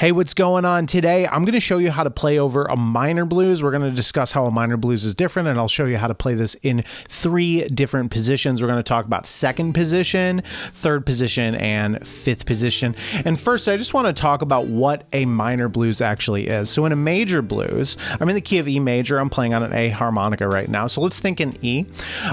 Hey, what's going on today? I'm going to show you how to play over a minor blues. We're going to discuss how a minor blues is different, and I'll show you how to play this in 3 different positions. We're going to talk about second position, third position, and fifth position. And first, I just want to talk about what a minor blues actually is. So in a major blues, I'm in the key of E major. I'm playing on an A harmonica right now. So let's think in E.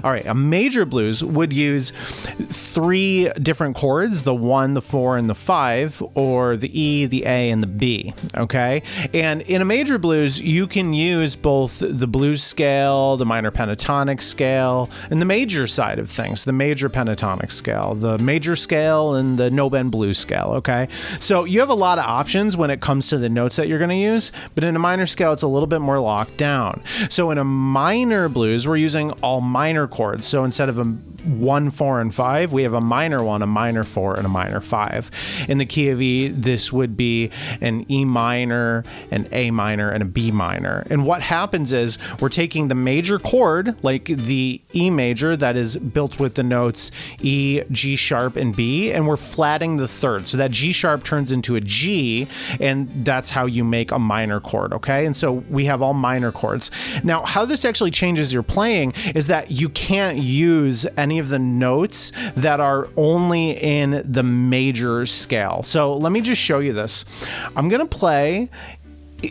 All right, a major blues would use 3 different chords, the 1, the 4, and the 5, or the E, the A, and the B, okay? And in a major blues, you can use both the blues scale, the minor pentatonic scale, and the major side of things, the major pentatonic scale, the major scale, and the no-bend blues scale, okay? So you have a lot of options when it comes to the notes that you're going to use, but in a minor scale, it's a little bit more locked down. So in a minor blues, we're using all minor chords. So instead of a 1, 4, and 5, we have a minor 1, a minor 4, and a minor 5. In the key of E, this would be an E minor, an A minor, and a B minor. And what happens is we're taking the major chord, like the E major that is built with the notes E, G sharp, and B, and we're flatting the third. So that G sharp turns into a G, and that's how you make a minor chord, okay? And so we have all minor chords. Now, how this actually changes your playing is that you can't use any of the notes that are only in the major scale. So let me just show you this. I'm going to play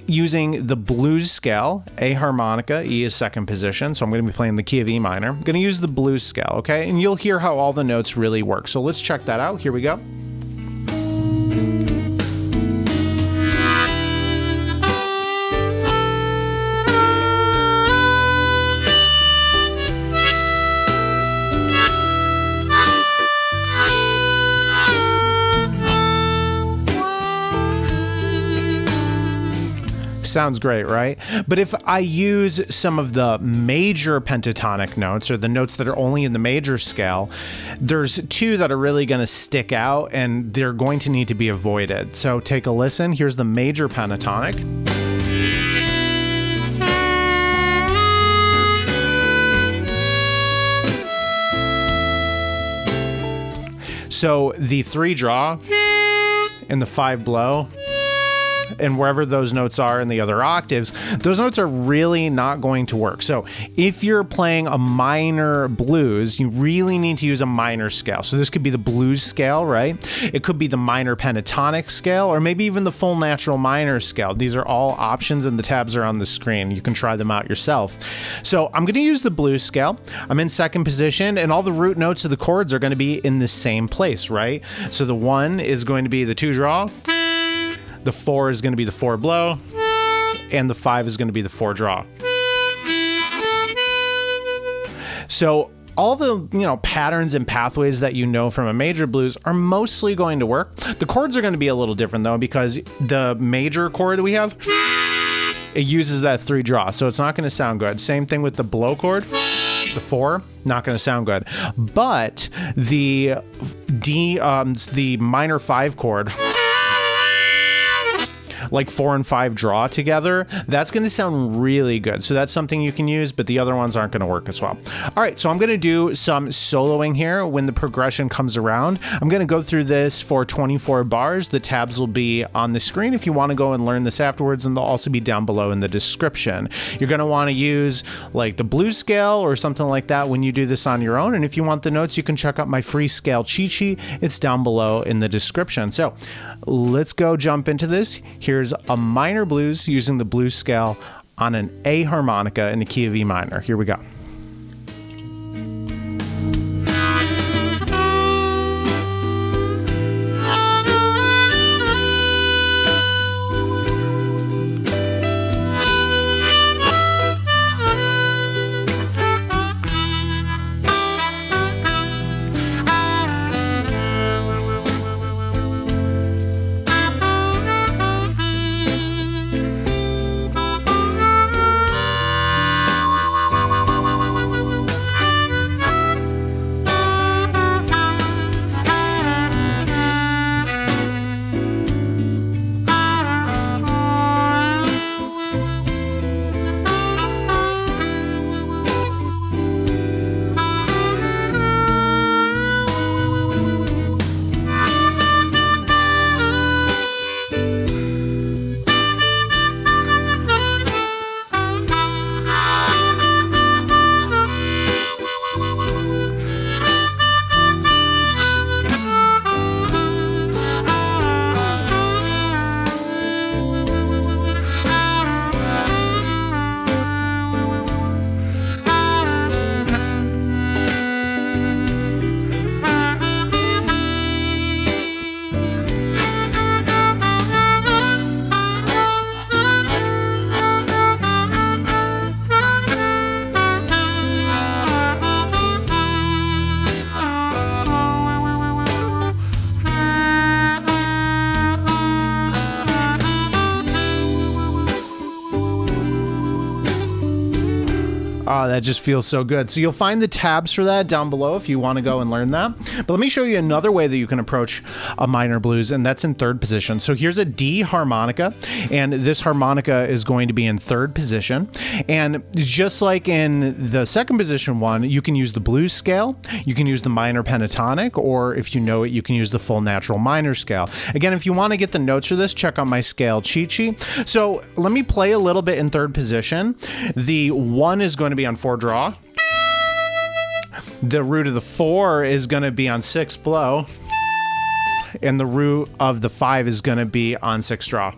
using the blues scale, A harmonica, E is second position. So I'm going to be playing the key of E minor. I'm going to use the blues scale, okay? And you'll hear how all the notes really work. So let's check that out. Here we go. Sounds great, right? But if I use some of the major pentatonic notes, or the notes that are only in the major scale, there's 2 that are really going to stick out and they're going to need to be avoided. So take a listen. Here's the major pentatonic. So the 3 draw and the 5 blow, and wherever those notes are in the other octaves, those notes are really not going to work. So if you're playing a minor blues, you really need to use a minor scale. So this could be the blues scale, right? It could be the minor pentatonic scale, or maybe even the full natural minor scale. These are all options, and the tabs are on the screen. You can try them out yourself. So I'm going to use the blues scale. I'm in second position, and all the root notes of the chords are going to be in the same place, right? So the 1 is going to be the 2 draw. The 4 is going to be the 4 blow, and the 5 is going to be the 4 draw. So all the patterns and pathways that you know from a major blues are mostly going to work. The chords are going to be a little different though, because the major chord we have, it uses that 3 draw, so it's not going to sound good. Same thing with the blow chord, the 4, not going to sound good. But the the minor 5 chord, like 4 and 5 draw together, that's going to sound really good. So that's something you can use, but the other ones aren't going to work as well. All right, so I'm going to do some soloing here when the progression comes around. I'm going to go through this for 24 bars. The tabs will be on the screen if you want to go and learn this afterwards, and they'll also be down below in the description. You're going to want to use like the blues scale or something like that when you do this on your own. And if you want the notes, you can check out my free scale cheat sheet. It's down below in the description. So let's go jump into this. Here's a minor blues using the blues scale on an A harmonica in the key of E minor. Here we go. Oh, that just feels so good. So you'll find the tabs for that down below if you want to go and learn that. But let me show you another way that you can approach a minor blues, and that's in third position. So here's a D harmonica, and this harmonica is going to be in third position. And just like in the second position one, you can use the blues scale, you can use the minor pentatonic, or if you know it, you can use the full natural minor scale. Again, if you want to get the notes for this, check out my scale cheat sheet. So let me play a little bit in third position. The 1 is going to be on 4 draw. The root of the 4 is going to be on 6 blow. And the root of the 5 is going to be on 6 draw.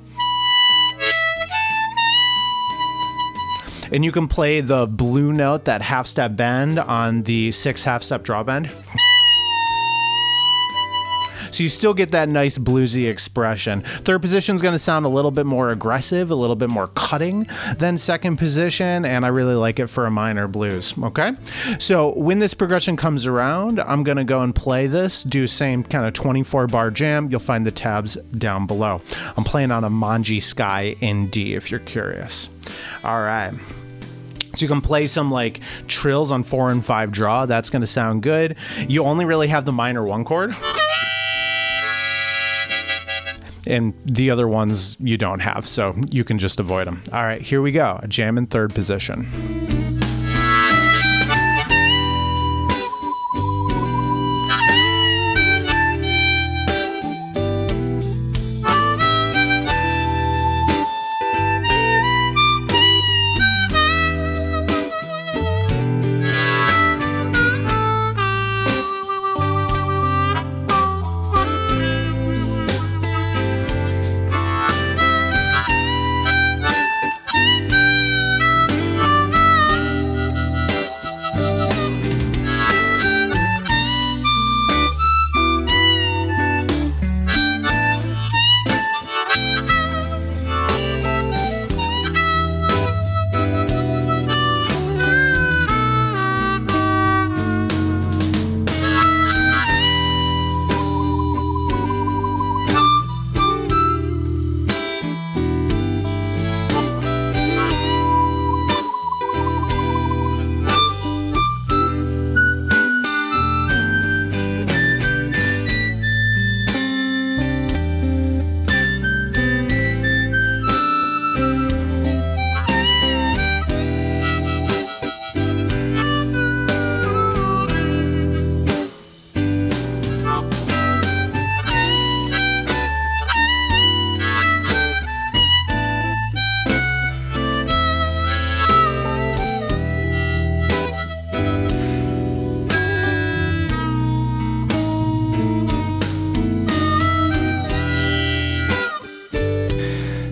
And you can play the blue note, that half step bend, on the 6 half step draw bend. So you still get that nice bluesy expression. Third position is going to sound a little bit more aggressive, a little bit more cutting than second position, and I really like it for a minor blues, okay? So when this progression comes around, I'm going to go and play this, do same kind of 24 bar jam. You'll find the tabs down below. I'm playing on a Manji Sky in D if you're curious. All right. So you can play some like trills on 4 and 5 draw. That's going to sound good. You only really have the minor 1 chord. And the other ones you don't have, so you can just avoid them. All right, here we go. A jam in third position.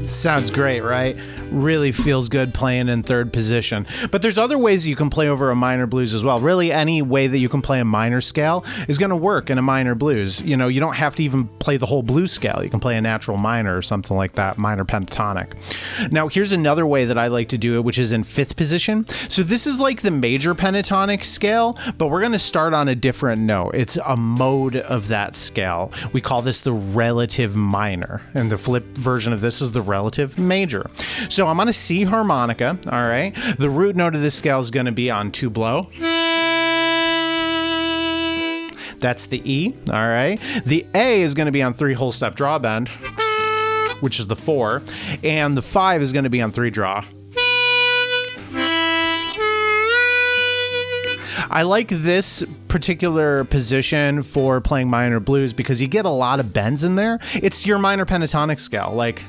Sounds great, right? Really feels good playing in third position. But there's other ways you can play over a minor blues as well. Really, any way that you can play a minor scale is going to work in a minor blues. You know, you don't have to even play the whole blues scale. You can play a natural minor or something like that, minor pentatonic. Now, here's another way that I like to do it, which is in fifth position. So this is like the major pentatonic scale, but we're going to start on a different note. It's a mode of that scale. We call this the relative minor, and the flip version of this is the relative major. So I'm on a C harmonica, all right? The root note of this scale is going to be on 2 blow. That's the E, all right? The A is going to be on 3 whole step draw bend, which is the 4, and the 5 is going to be on 3 draw. I like this particular position for playing minor blues because you get a lot of bends in there. It's your minor pentatonic scale, like...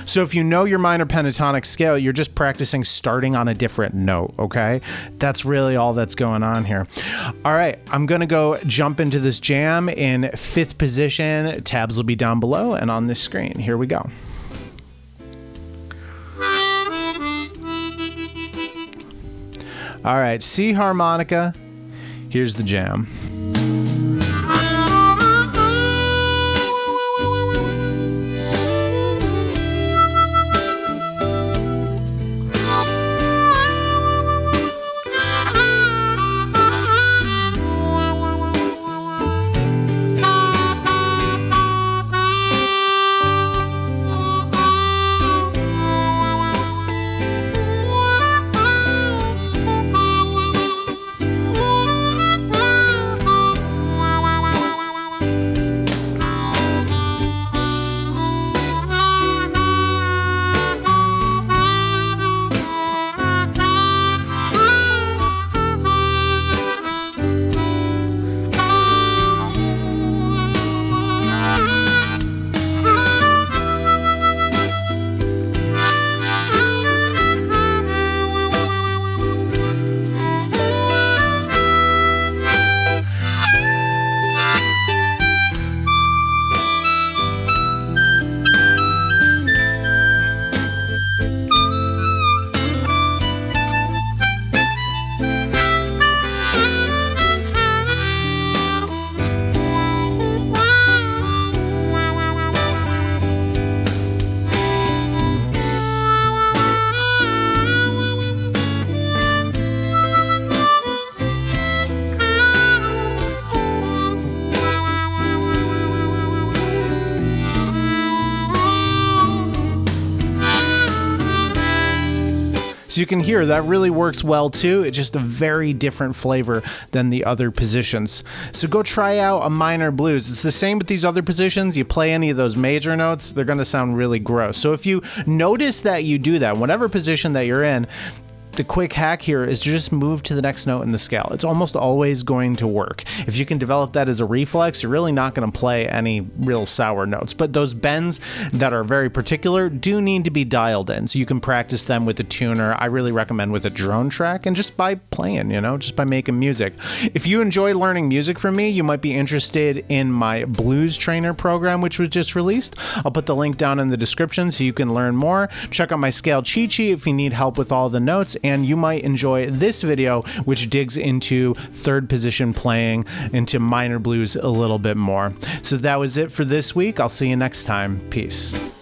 So if you know your minor pentatonic scale, you're just practicing starting on a different note, okay? That's really all that's going on here. All right, I'm gonna go jump into this jam in 5th position. Tabs will be down below and on this screen. Here we go. All right, C harmonica. Here's the jam. So you can hear that really works well too. It's just a very different flavor than the other positions. So go try out a minor blues. It's the same with these other positions. You play any of those major notes, they're going to sound really gross. So if you notice that you do that, whatever position that you're in, the quick hack here is to just move to the next note in the scale. It's almost always going to work. If you can develop that as a reflex, you're really not going to play any real sour notes. But those bends that are very particular do need to be dialed in. So you can practice them with a tuner. I really recommend with a drone track and just by playing, just by making music. If you enjoy learning music from me, you might be interested in my blues trainer program, which was just released. I'll put the link down in the description so you can learn more. Check out my scale cheat sheet if you need help with all the notes. And you might enjoy this video, which digs into third position playing, into minor blues a little bit more. So that was it for this week. I'll see you next time. Peace.